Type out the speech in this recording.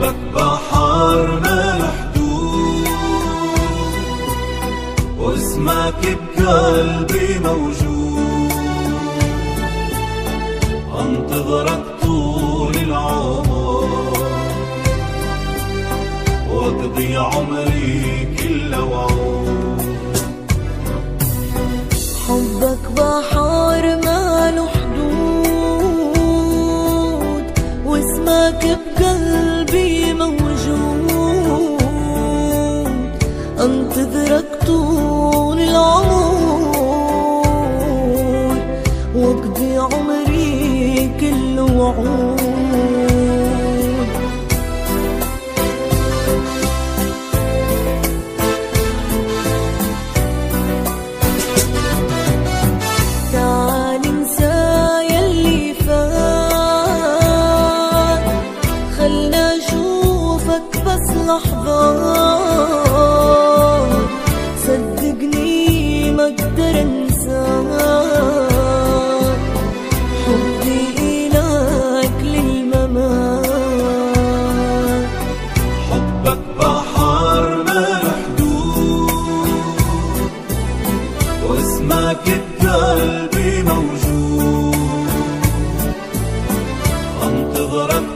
حبك بحر ما له حدود، واسمك بقلبي موجود. انتظرك طول العمر، واقضي عمري كله وعود. حبك بحر ما له حدود، واسمك بقلبي موجود. انتظرك طول العمر، واقضي عمري كله وعود. لحظات صدقني ما اقدر انساك، حبي إلك للممات. حبك بحر ما له حدود، واسمك بقلبي موجود. انتظرك